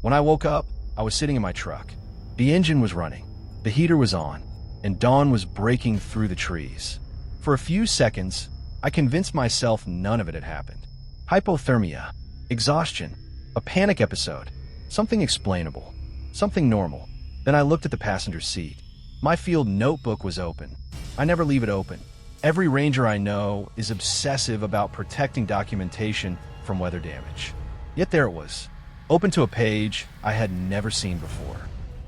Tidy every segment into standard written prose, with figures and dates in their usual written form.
When I woke up, I was sitting in my truck. The engine was running, the heater was on, and dawn was breaking through the trees. For a few seconds, I convinced myself none of it had happened. Hypothermia, exhaustion, a panic episode, something explainable, something normal. Then I looked at the passenger seat. My field notebook was open. I never leave it open. Every ranger I know is obsessive about protecting documentation from weather damage. Yet there it was, open to a page I had never seen before.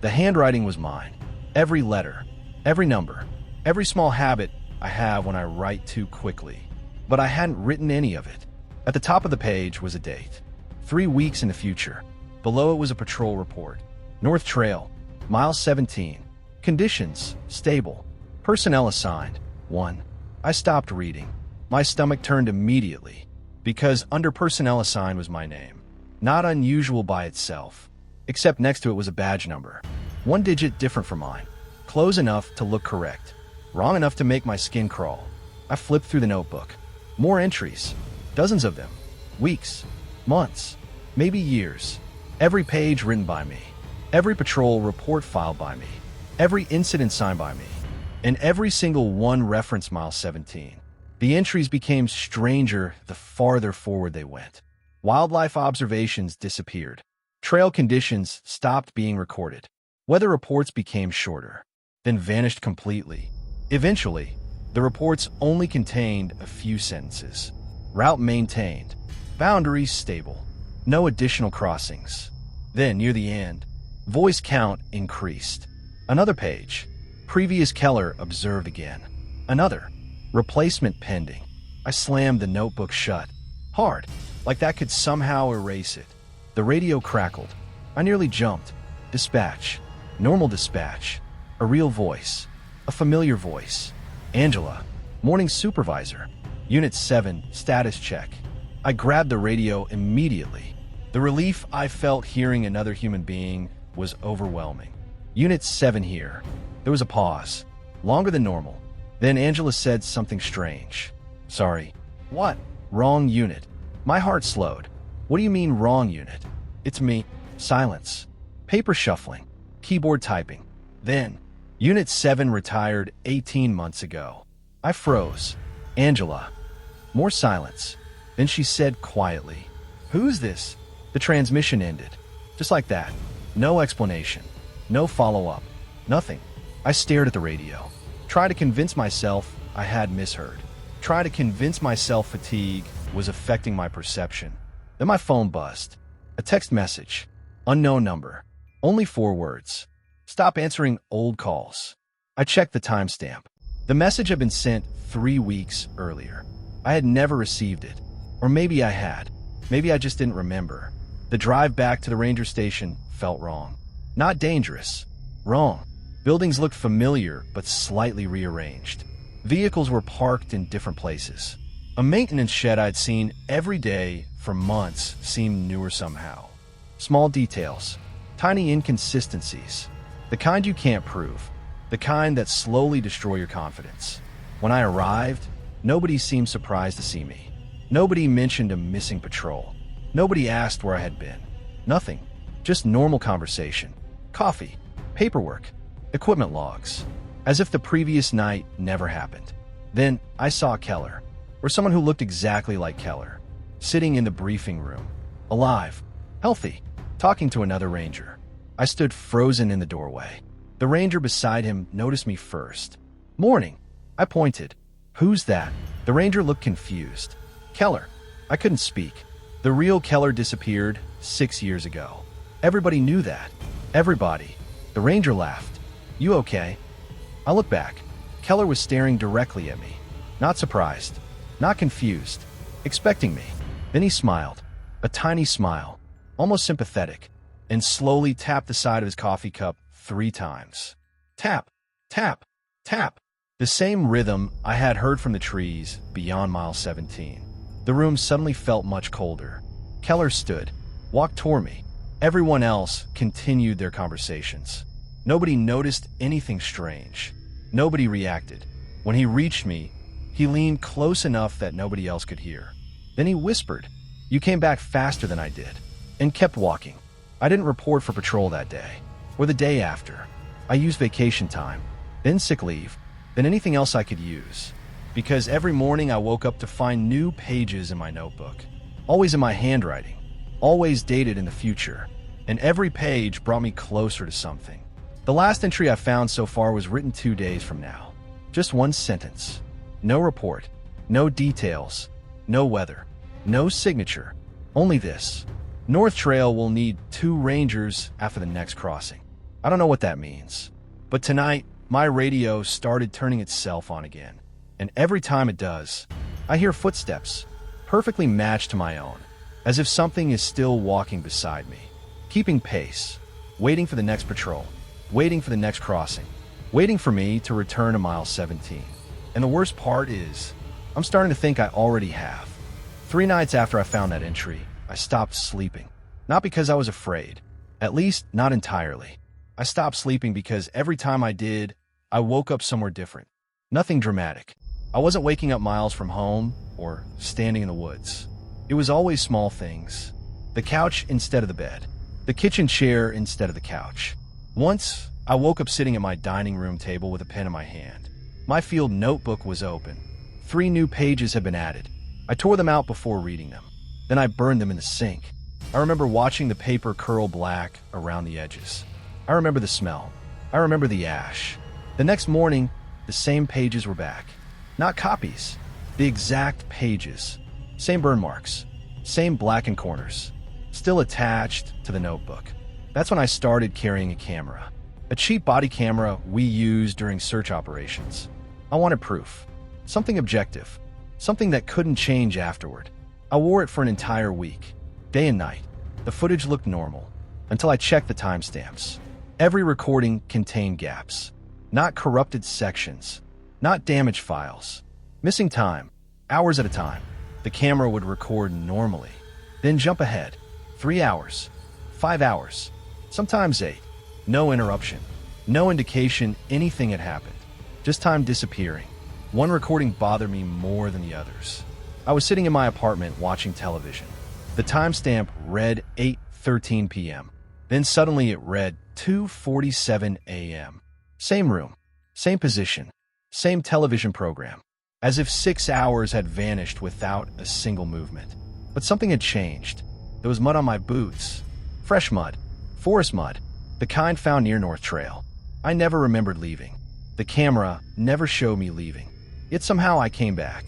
The handwriting was mine. Every letter, every number, every small habit I have when I write too quickly. But I hadn't written any of it. At the top of the page was a date. 3 weeks in the future. Below it was a patrol report. North Trail, mile 17. Conditions, stable. Personnel assigned, 1. I stopped reading. My stomach turned immediately, because under personnel assigned was my name. Not unusual by itself, except next to it was a badge number. 1 digit different from mine. Close enough to look correct. Wrong enough to make my skin crawl. I flipped through the notebook. More entries. Dozens of them. Weeks. Months. Maybe years. Every page written by me. Every patrol report filed by me. Every incident signed by me. And every single one referenced mile 17. The entries became stranger the farther forward they went. Wildlife observations disappeared. Trail conditions stopped being recorded. Weather reports became shorter, then vanished completely. Eventually, the reports only contained a few sentences. Route maintained. Boundaries stable. No additional crossings. Then, near the end, voice count increased. Another page. Previous Keller observed again. Another. Replacement pending. I slammed the notebook shut. Hard, like that could somehow erase it. The radio crackled. I nearly jumped. Dispatch. Normal dispatch. A real voice. A familiar voice. Angela. Morning supervisor. Unit 7, status check. I grabbed the radio immediately. The relief I felt hearing another human being was overwhelming. Unit 7 here. There was a pause, longer than normal. Then Angela said something strange. Sorry. What? Wrong unit. My heart slowed. What do you mean wrong unit? It's me. Silence. Paper shuffling. Keyboard typing. Then, Unit 7 retired 18 months ago. I froze. Angela. More silence. Then she said quietly, "Who's this?" The transmission ended. Just like that. No explanation. No follow-up. Nothing. I stared at the radio. Tried to convince myself I had misheard. Tried to convince myself fatigue was affecting my perception. Then my phone buzzed. A text message. Unknown number. Only 4 words. Stop answering old calls. I checked the timestamp. The message had been sent 3 weeks earlier. I had never received it. Or maybe I had. Maybe I just didn't remember. The drive back to the ranger station felt wrong. Not dangerous. Wrong. Buildings looked familiar, but slightly rearranged. Vehicles were parked in different places. A maintenance shed I'd seen every day for months seemed newer somehow. Small details. Tiny inconsistencies. The kind you can't prove. The kind that slowly destroy your confidence. When I arrived, nobody seemed surprised to see me. Nobody mentioned a missing patrol. Nobody asked where I had been. Nothing. Just normal conversation. Coffee. Paperwork. Equipment logs. As if the previous night never happened. Then I saw Keller, or someone who looked exactly like Keller, sitting in the briefing room. Alive. Healthy. Talking to another ranger. I stood frozen in the doorway. The ranger beside him noticed me first. Morning. I pointed. Who's that? The ranger looked confused. Keller. I couldn't speak. The real Keller disappeared 6 years ago. Everybody knew that. Everybody. The ranger laughed. You okay? I looked back. Keller was staring directly at me. Not surprised. Not confused. Expecting me. Then he smiled. A tiny smile. Almost sympathetic. And slowly tapped the side of his coffee cup 3 times. Tap. Tap. Tap. The same rhythm I had heard from the trees beyond mile 17. The room suddenly felt much colder. Keller stood. Walked toward me. Everyone else continued their conversations. Nobody noticed anything strange. Nobody reacted. When he reached me, he leaned close enough that nobody else could hear. Then he whispered, "You came back faster than I did," and kept walking. I didn't report for patrol that day, or the day after. I used vacation time, then sick leave, then anything else I could use. Because every morning I woke up to find new pages in my notebook, always in my handwriting, always dated in the future, and every page brought me closer to something. The last entry I found so far was written 2 days from now. Just one sentence. No report, no details, no weather, no signature, only this. North Trail will need 2 rangers after the next crossing. I don't know what that means, but tonight my radio started turning itself on again, and every time it does, I hear footsteps, perfectly matched to my own, as if something is still walking beside me, keeping pace, waiting for the next patrol, waiting for the next crossing, waiting for me to return to mile 17. And the worst part is, I'm starting to think I already have. 3 nights after I found that entry, I stopped sleeping. Not because I was afraid, at least not entirely. I stopped sleeping because every time I did, I woke up somewhere different. Nothing dramatic. I wasn't waking up miles from home or standing in the woods. It was always small things. The couch instead of the bed. The kitchen chair instead of the couch. Once, I woke up sitting at my dining room table with a pen in my hand. My field notebook was open. 3 new pages had been added. I tore them out before reading them. Then I burned them in the sink. I remember watching the paper curl black around the edges. I remember the smell. I remember the ash. The next morning, the same pages were back. Not copies. The exact pages. Same burn marks. Same blackened corners. Still attached to the notebook. That's when I started carrying a camera. A cheap body camera we used during search operations. I wanted proof. Something objective. Something that couldn't change afterward. I wore it for an entire week. Day and night. The footage looked normal. Until I checked the timestamps. Every recording contained gaps. Not corrupted sections. Not damaged files. Missing time. Hours at a time. The camera would record normally. Then jump ahead. 3 hours. 5 hours. Sometimes 8. No interruption. No indication anything had happened. Just time disappearing. One recording bothered me more than the others. I was sitting in my apartment watching television. The timestamp read 8:13 p.m. Then suddenly it read 2:47 a.m. Same room. Same position. Same television program. As if 6 hours had vanished without a single movement. But something had changed. There was mud on my boots. Fresh mud. Forest mud. The kind found near North Trail. I never remembered leaving. The camera never showed me leaving. Yet somehow I came back.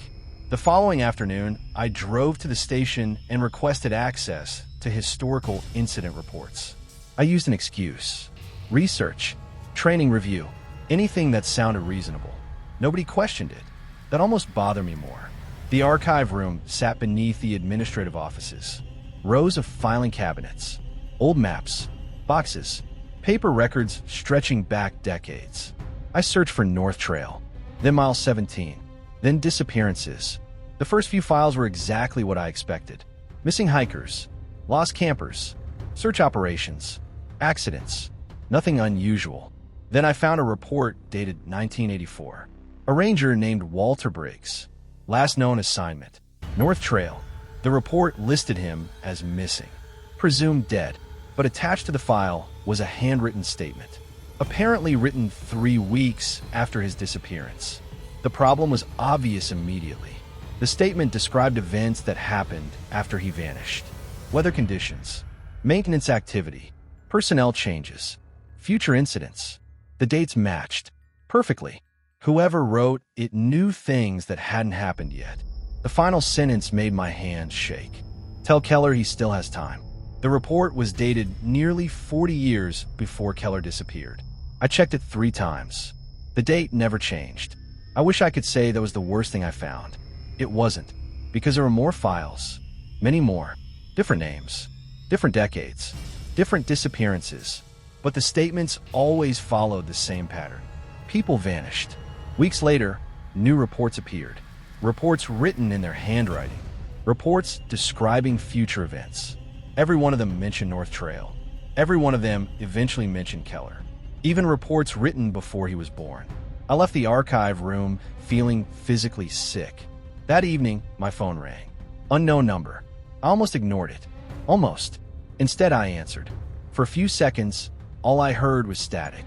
The following afternoon, I drove to the station and requested access to historical incident reports. I used an excuse. Research. Training review. Anything that sounded reasonable. Nobody questioned it. That almost bothered me more. The archive room sat beneath the administrative offices. Rows of filing cabinets. Old maps. Boxes. Paper records stretching back decades. I searched for North Trail, then Mile 17, then disappearances. The first few files were exactly what I expected. Missing hikers, lost campers, search operations, accidents, nothing unusual. Then I found a report dated 1984. A ranger named Walter Briggs, last known assignment, North Trail. The report listed him as missing, presumed dead, but attached to the file was a handwritten statement, apparently written 3 weeks after his disappearance. The problem was obvious immediately. The statement described events that happened after he vanished. Weather conditions, maintenance activity, personnel changes, future incidents. The dates matched perfectly. Whoever wrote it knew things that hadn't happened yet. The final sentence made my hands shake. Tell Keller he still has time. The report was dated nearly 40 years before Keller disappeared. I checked it 3 times. The date never changed. I wish I could say that was the worst thing I found. It wasn't, because there were more files, many more, different names, different decades, different disappearances, but the statements always followed the same pattern. People vanished. Weeks later, new reports appeared. Reports written in their handwriting. Reports describing future events. Every one of them mentioned North Trail. Every one of them eventually mentioned Keller. Even reports written before he was born. I left the archive room feeling physically sick. That evening, my phone rang. Unknown number. I almost ignored it. Almost. Instead, I answered. For a few seconds, all I heard was static.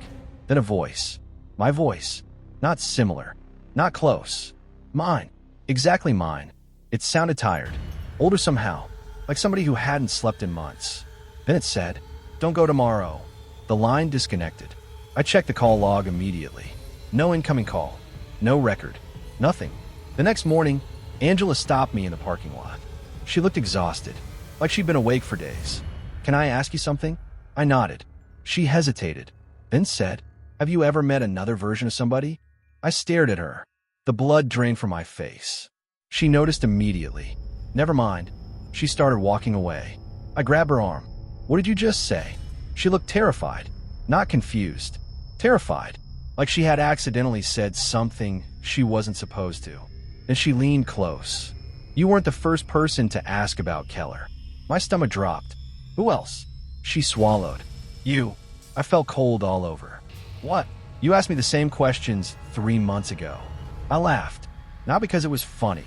Then a voice. My voice. Not similar. Not close. Mine. Exactly mine. It sounded tired. Older somehow. Like somebody who hadn't slept in months. Then it said, "Don't go tomorrow." The line disconnected. I checked the call log immediately. No incoming call. No record. Nothing. The next morning, Angela stopped me in the parking lot. She looked exhausted, like she'd been awake for days. "Can I ask you something?" I nodded. She hesitated, then said, "Have you ever met another version of somebody?" I stared at her. The blood drained from my face. She noticed immediately. "Never mind." She started walking away. I grabbed her arm. "What did you just say?" She looked terrified, not confused. Terrified, like she had accidentally said something she wasn't supposed to. Then she leaned close. "You weren't the first person to ask about Keller." My stomach dropped. "Who else?" She swallowed. "You." I felt cold all over. "What?" "You asked me the same questions 3 months ago." I laughed. Not because it was funny,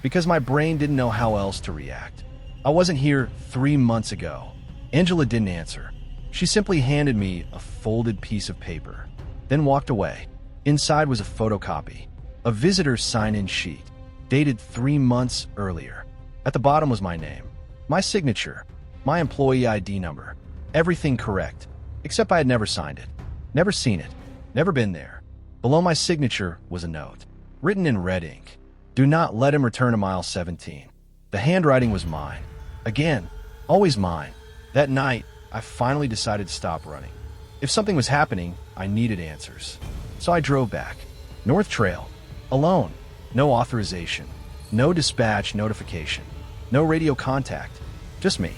because my brain didn't know how else to react. "I wasn't here 3 months ago." Angela didn't answer. She simply handed me a folded piece of paper, then walked away. Inside was a photocopy, a visitor sign-in sheet, dated 3 months earlier. At the bottom was my name, my signature, my employee ID number, everything correct, except I had never signed it, never seen it, never been there. Below my signature was a note, written in red ink. "Do not let him return to mile 17. The handwriting was mine. Again, always mine. That night, I finally decided to stop running. If something was happening, I needed answers. So I drove back. North Trail. Alone. No authorization. No dispatch notification. No radio contact. Just me.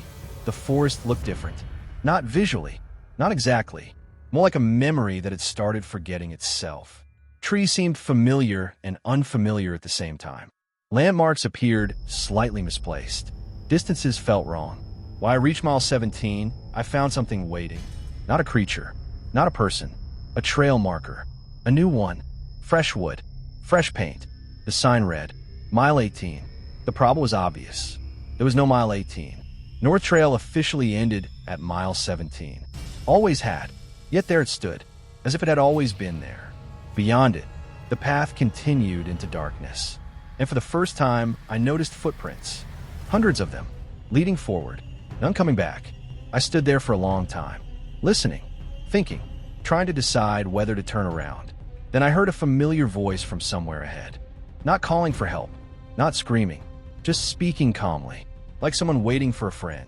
The forest looked different. Not visually. Not exactly. More like a memory that had started forgetting itself. Trees seemed familiar and unfamiliar at the same time. Landmarks appeared slightly misplaced. Distances felt wrong. While I reached mile 17, I found something waiting. Not a creature. Not a person. A trail marker. A new one. Fresh wood. Fresh paint. The sign read, Mile 18. The problem was obvious. There was no mile 18. North Trail officially ended at mile 17. Always had. Yet there it stood, as if it had always been there. Beyond it, the path continued into darkness. And for the first time, I noticed footprints. Hundreds of them, leading forward, none coming back. I stood there for a long time, listening, thinking, trying to decide whether to turn around. Then I heard a familiar voice from somewhere ahead. Not calling for help, not screaming, just speaking calmly, like someone waiting for a friend.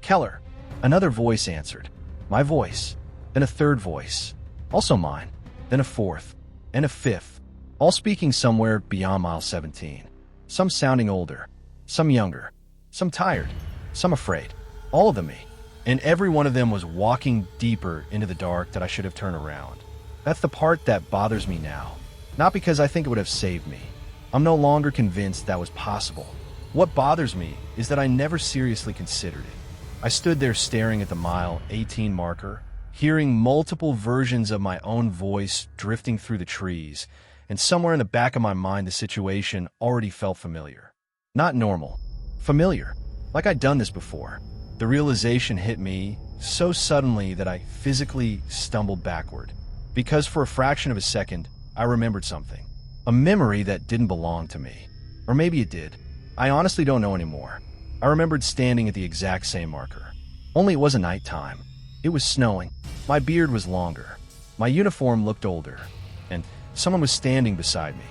"Keller." Another voice answered. My voice. Then a third voice. Also mine. Then a fourth. And a fifth. All speaking somewhere beyond mile 17. Some sounding older. Some younger. Some tired. Some afraid. All of them me. And every one of them was walking deeper into the dark that I should have turned around. That's the part that bothers me now. Not because I think it would have saved me. I'm no longer convinced that was possible. What bothers me is that I never seriously considered it. I stood there staring at the mile 18 marker, hearing multiple versions of my own voice drifting through the trees, and somewhere in the back of my mind the situation already felt familiar. Not normal. Familiar. Like I'd done this before. The realization hit me so suddenly that I physically stumbled backward. Because for a fraction of a second, I remembered something. A memory that didn't belong to me. Or maybe it did. I honestly don't know anymore. I remembered standing at the exact same marker. Only it wasn't nighttime. It was snowing. My beard was longer. My uniform looked older. And someone was standing beside me.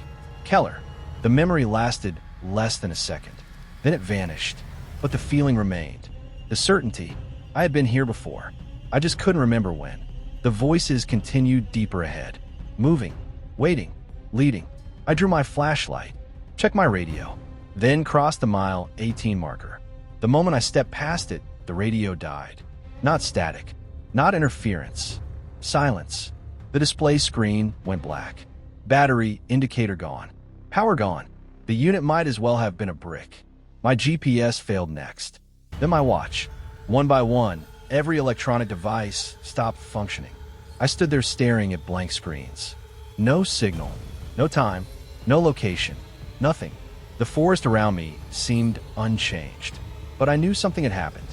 Keller. The memory lasted less than a second. Then it vanished. But the feeling remained. The certainty. I had been here before. I just couldn't remember when. The voices continued deeper ahead. Moving. Waiting. Leading. I drew my flashlight. Checked my radio. Then crossed the mile 18 marker. The moment I stepped past it, the radio died. Not static. Not interference. Silence. The display screen went black. Battery indicator gone. Power gone. The unit might as well have been a brick. My GPS failed next. Then my watch. One by one, every electronic device stopped functioning. I stood there staring at blank screens. No signal. No time. No location. Nothing. The forest around me seemed unchanged. But I knew something had happened.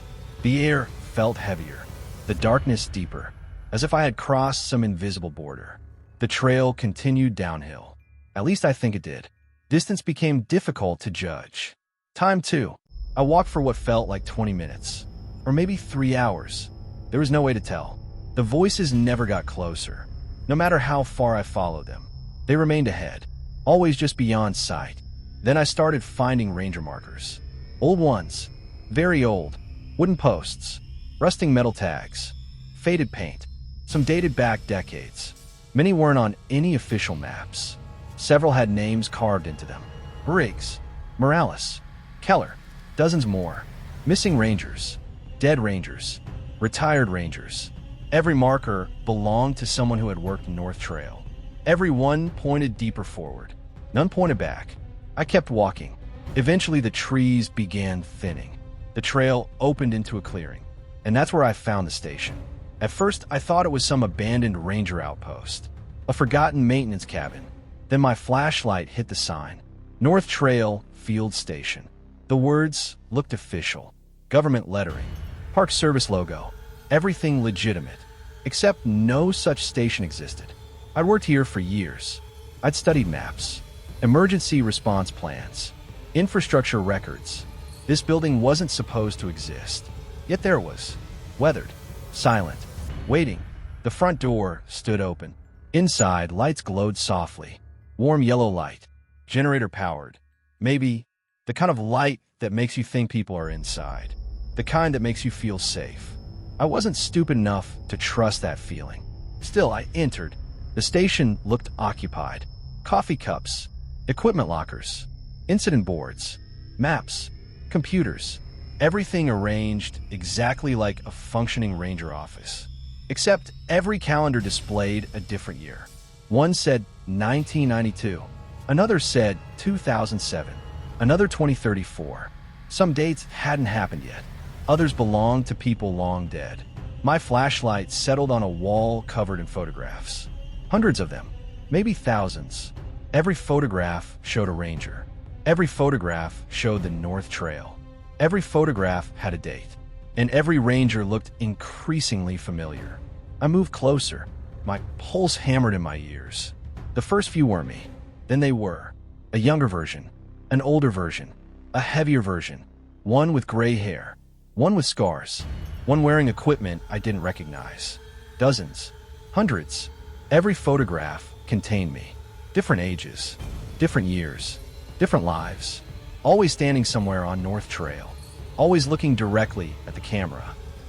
The air felt heavier. the darkness deeper, as if I had crossed some invisible border. The trail continued downhill. At least I think it did. Distance became difficult to judge. Time, too. I walked for what felt like 20 minutes. Or maybe 3 hours. There was no way to tell. The voices never got closer. No matter how far I followed them, they remained ahead, always just beyond sight. Then I started finding ranger markers. Old ones. Very old. Wooden posts. Rusting metal tags. Faded paint. Some dated back decades. Many weren't on any official maps. Several had names carved into them. Briggs. Morales. Keller. Dozens more. Missing rangers. Dead rangers. Retired rangers. Every marker belonged to someone who had worked North Trail. Every one pointed deeper forward. None pointed back. I kept walking. Eventually the trees began thinning. The trail opened into a clearing. And that's where I found the station. At first, I thought it was some abandoned ranger outpost. A forgotten maintenance cabin. Then my flashlight hit the sign. North Trail Field Station. The words looked official. Government lettering. Park Service logo. Everything legitimate. Except no such station existed. I'd worked here for years. I'd studied maps. Emergency response plans. Infrastructure records. This building wasn't supposed to exist. Yet there it was. Weathered. Silent. Waiting. The front door stood open. Inside, lights glowed softly. Warm yellow light. Generator powered. Maybe the kind of light that makes you think people are inside. The kind that makes you feel safe. I wasn't stupid enough to trust that feeling. Still, I entered. The station looked occupied. Coffee cups. Equipment lockers. Incident boards. Maps. Computers. Everything arranged exactly like a functioning ranger office. Except every calendar displayed a different year. One said 1992. Another said 2007. Another 2034. Some dates hadn't happened yet. Others belonged to people long dead. My flashlight settled on a wall covered in photographs. Hundreds of them. Maybe thousands. Every photograph showed a ranger. Every photograph showed the North Trail. Every photograph had a date. And every ranger looked increasingly familiar. I moved closer. My pulse hammered in my ears. The first few were me. Then they were. A younger version. An older version. A heavier version. One with gray hair. One with scars. One wearing equipment I didn't recognize. Dozens. Hundreds. Every photograph contained me. Different ages. Different years. Different lives. Always standing somewhere on North Trail. Always looking directly at the camera.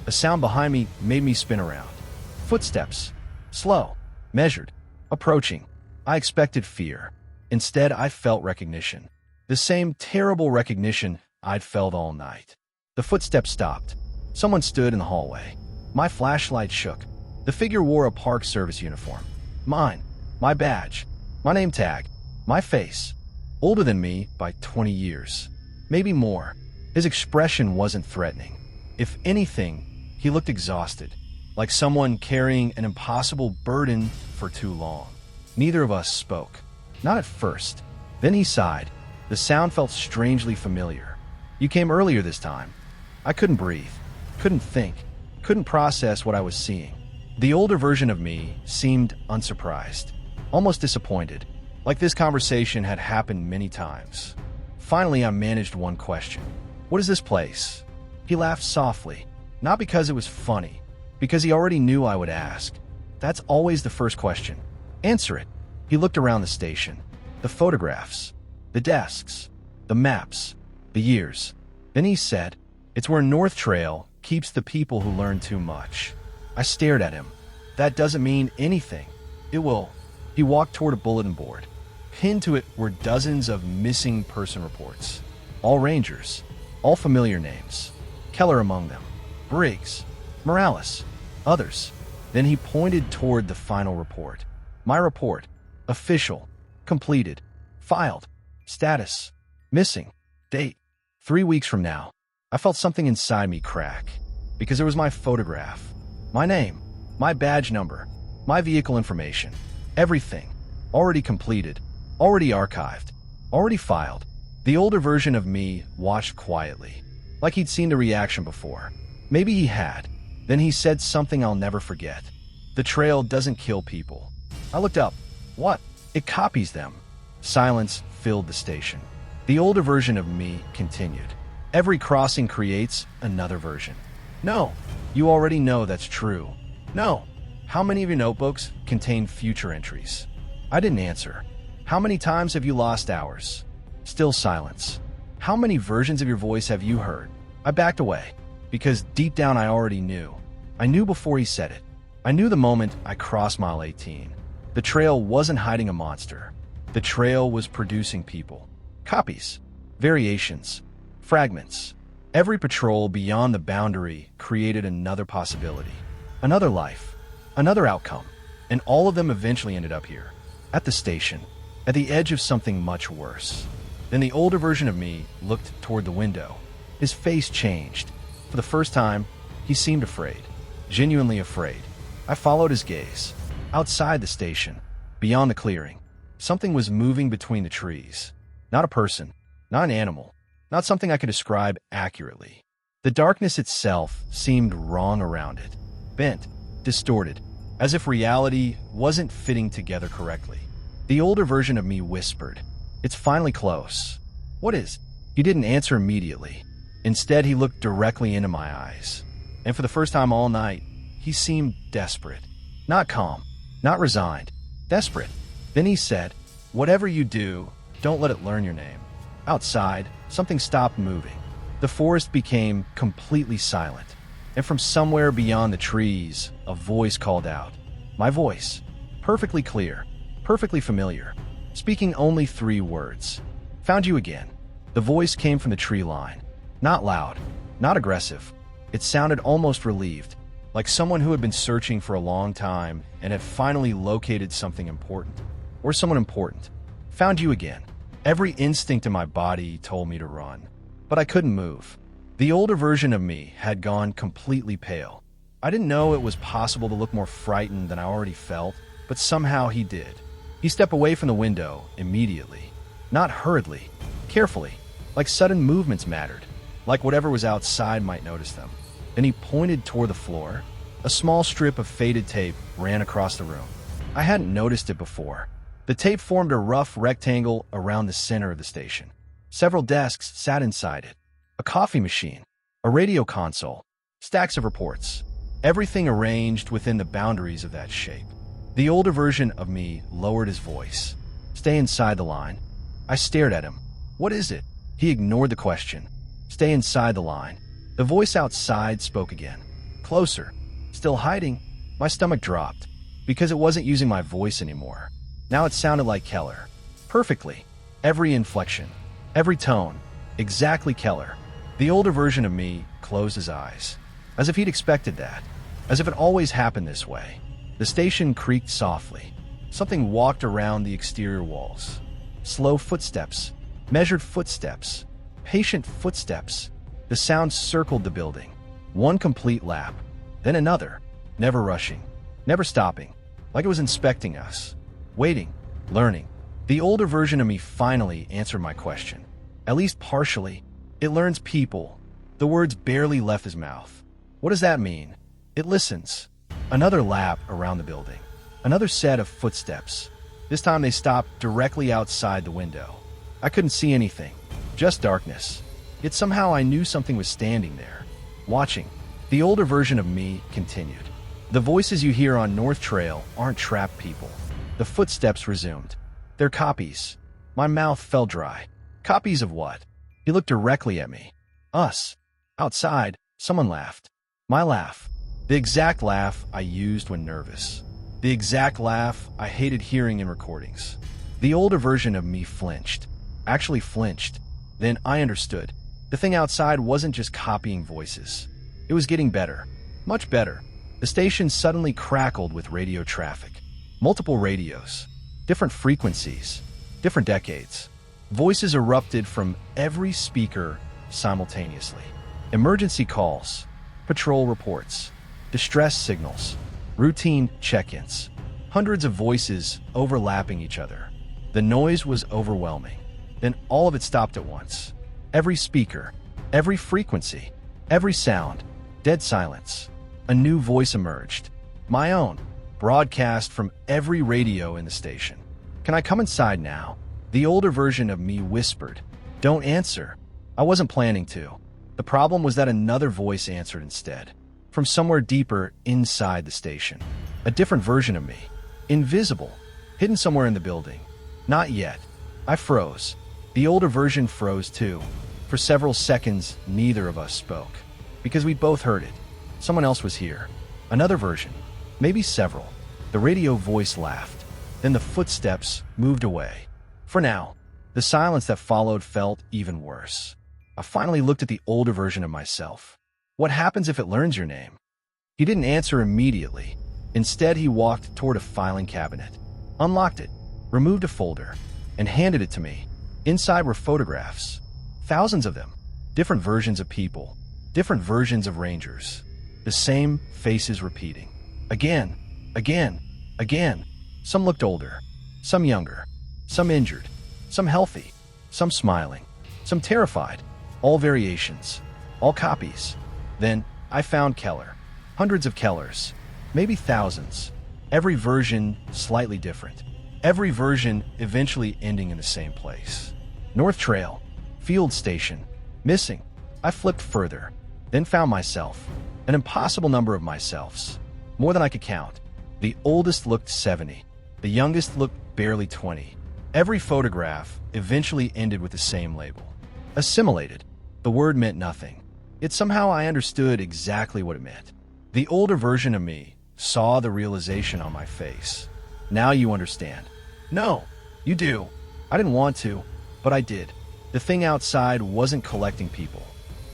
A sound behind me made me spin around. Footsteps. Slow. Measured. Approaching. I expected fear. Instead, I felt recognition. The same terrible recognition I'd felt all night. The footsteps stopped. Someone stood in the hallway. My flashlight shook. The figure wore a Park Service uniform. Mine. My badge. My name tag. My face. Older than me by 20 years. Maybe more. His expression wasn't threatening. If anything, he looked exhausted. Like someone carrying an impossible burden for too long. Neither of us spoke. Not at first. Then he sighed. The sound felt strangely familiar. You came earlier this time. I couldn't breathe. Couldn't think. Couldn't process what I was seeing. The older version of me seemed unsurprised. Almost disappointed. Like this conversation had happened many times. Finally, I managed one question. What is this place? He laughed softly. Not because it was funny. Because he already knew I would ask. That's always the first question. Answer it. He looked around the station. The photographs. The desks. The maps. The years. Then he said, "It's where North Trail keeps the people who learn too much." I stared at him. That doesn't mean anything. It will. He walked toward a bulletin board. Pinned to it were dozens of missing person reports. All rangers. All familiar names. Keller among them. Briggs. Morales. Others. Then he pointed toward the final report. My report. Official. Completed. Filed. Status. Missing. Date. 3 weeks from now. I felt something inside me crack. Because it was my photograph. My name. My badge number. My vehicle information. Everything. Already completed. Already archived. Already filed. The older version of me watched quietly. Like he'd seen the reaction before. Maybe he had. Then he said something I'll never forget. The trail doesn't kill people. I looked up. What? It copies them. Silence filled the station. The older version of me continued. Every crossing creates another version. No, you already know that's true. No. How many of your notebooks contain future entries? I didn't answer. How many times have you lost hours? Still silence. How many versions of your voice have you heard? I backed away, because deep down I already knew. I knew before he said it. I knew the moment I crossed mile 18. The trail wasn't hiding a monster. The trail was producing people. Copies. Variations. Fragments. Every patrol beyond the boundary created another possibility. Another life. Another outcome. And all of them eventually ended up here. At the station. At the edge of something much worse. Then the older version of me looked toward the window. His face changed. For the first time, he seemed afraid. Genuinely afraid. I followed his gaze. Outside the station, beyond the clearing, something was moving between the trees. Not a person, not an animal, not something I could describe accurately. The darkness itself seemed wrong around it. Bent, distorted, as if reality wasn't fitting together correctly. The older version of me whispered, "It's finally close." "What is?" He didn't answer immediately. Instead, he looked directly into my eyes. And for the first time all night, he seemed desperate. Not calm, not resigned, desperate. Then he said, "Whatever you do, don't let it learn your name." Outside, something stopped moving. The forest became completely silent. And from somewhere beyond the trees, a voice called out. My voice. Perfectly clear, perfectly familiar. Speaking only 3 words. "Found you again." The voice came from the tree line. Not loud, not aggressive. It sounded almost relieved, like someone who had been searching for a long time and had finally located something important. Or someone important. "Found you again." Every instinct in my body told me to run. But I couldn't move. The older version of me had gone completely pale. I didn't know it was possible to look more frightened than I already felt, but somehow he did. He stepped away from the window immediately. Not hurriedly, carefully, like sudden movements mattered, like whatever was outside might notice them. Then he pointed toward the floor. A small strip of faded tape ran across the room. I hadn't noticed it before. The tape formed a rough rectangle around the center of the station. Several desks sat inside it. A coffee machine, a radio console, stacks of reports. Everything arranged within the boundaries of that shape. The older version of me lowered his voice. "Stay inside the line." I stared at him. "What is it?" He ignored the question. "Stay inside the line." The voice outside spoke again. Closer. Still hiding. My stomach dropped, because it wasn't using my voice anymore. Now it sounded like Keller. Perfectly. Every inflection. Every tone. Exactly Keller. The older version of me closed his eyes. As if he'd expected that. As if it always happened this way. The station creaked softly. Something walked around the exterior walls. Slow footsteps. Measured footsteps. Patient footsteps. The sound circled the building. One complete lap. Then another. Never rushing. Never stopping. Like it was inspecting us. Waiting. Learning. The older version of me finally answered my question. At least partially. It learns people. The words barely left his mouth. What does that mean? It listens. Another lap around the building. Another set of footsteps. This time they stopped directly outside the window. I couldn't see anything. Just darkness. Yet somehow I knew something was standing there. Watching. The older version of me continued. The voices you hear on North Trail aren't trapped people. The footsteps resumed. They're copies. My mouth fell dry. Copies of what? He looked directly at me. Us. Outside, someone laughed. My laugh. The exact laugh I used when nervous. The exact laugh I hated hearing in recordings. The older version of me flinched. Actually flinched. Then I understood. The thing outside wasn't just copying voices. It was getting better. Much better. The station suddenly crackled with radio traffic. Multiple radios. Different frequencies. Different decades. Voices erupted from every speaker simultaneously. Emergency calls. Patrol reports. Distress signals. Routine check-ins. Hundreds of voices overlapping each other. The noise was overwhelming. Then all of it stopped at once. Every speaker, every frequency, every sound, dead silence. a new voice emerged. My own, broadcast from every radio in the station. "Can I come inside now?" The older version of me whispered. "Don't answer." I wasn't planning to. The problem was that another voice answered instead, from somewhere deeper inside the station. A different version of me. Invisible, hidden somewhere in the building. "Not yet." I froze. The older version froze too. For several seconds, neither of us spoke, because we both heard it. Someone else was here. Another version. Maybe several. The radio voice laughed. Then the footsteps moved away. For now, the silence that followed felt even worse. I finally looked at the older version of myself. "What happens if it learns your name?" He didn't answer immediately. Instead, he walked toward a filing cabinet, unlocked it, removed a folder, and handed it to me. Inside were photographs. Thousands of them. Different versions of people. Different versions of rangers. The same faces repeating. Again, again, again. Some looked older. Some younger. Some injured. Some healthy. Some smiling. Some terrified. All variations. All copies. Then, I found Keller. Hundreds of Kellers. Maybe thousands. Every version slightly different. Every version eventually ending in the same place. North Trail. Field Station. Missing. I flipped further. Then found myself. An impossible number of myselfs. More than I could count. The oldest looked 70. The youngest looked barely 20. Every photograph eventually ended with the same label. Assimilated. The word meant nothing. Yet somehow I understood exactly what it meant. The older version of me saw the realization on my face. "Now you understand." "No, you do." I didn't want to, but I did. The thing outside wasn't collecting people.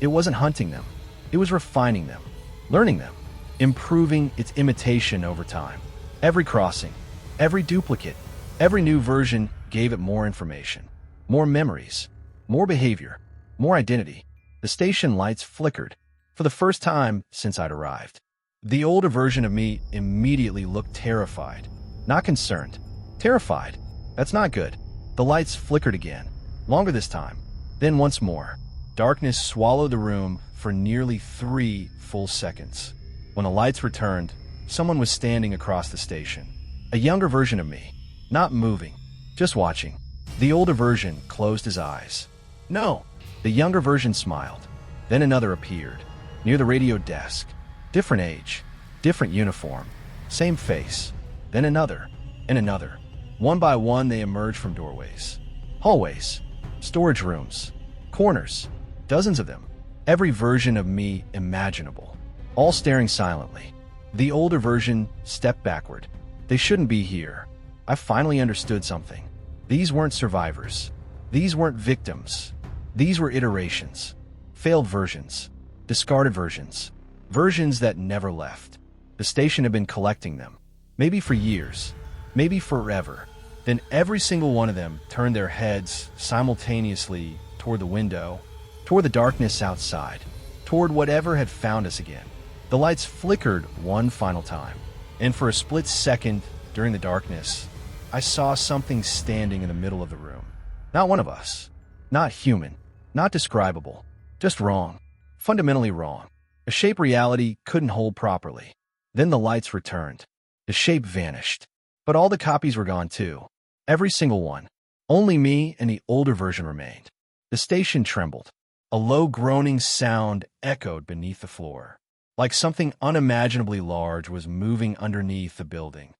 It wasn't hunting them. It was refining them, learning them, improving its imitation over time. Every crossing, every duplicate, every new version gave it more information, more memories, more behavior, more identity. The station lights flickered, for the first time since I'd arrived. The older version of me immediately looked terrified, not concerned. Terrified. That's not good. The lights flickered again, longer this time. Then once more. Darkness swallowed the room for nearly 3 full seconds. When the lights returned, someone was standing across the station. A younger version of me, not moving, just watching. The older version closed his eyes. "No." The younger version smiled. Then another appeared, near the radio desk. Different age, different uniform, same face. Then another, and another. One by one they emerged from doorways, hallways, storage rooms, corners, dozens of them. Every version of me imaginable, all staring silently. The older version stepped backward. They shouldn't be here. I finally understood something. These weren't survivors. These weren't victims. These were iterations. Failed versions. Discarded versions. Versions that never left. The station had been collecting them. Maybe for years. Maybe forever. Then every single one of them turned their heads simultaneously toward the window, toward the darkness outside, toward whatever had found us again. The lights flickered one final time, and for a split second during the darkness, I saw something standing in the middle of the room. Not one of us. Not human. Not describable. Just wrong. Fundamentally wrong. A shape reality couldn't hold properly. Then the lights returned. The shape vanished. But all the copies were gone too. Every single one. Only me and the older version remained. The station trembled. A low groaning sound echoed beneath the floor, like something unimaginably large was moving underneath the building.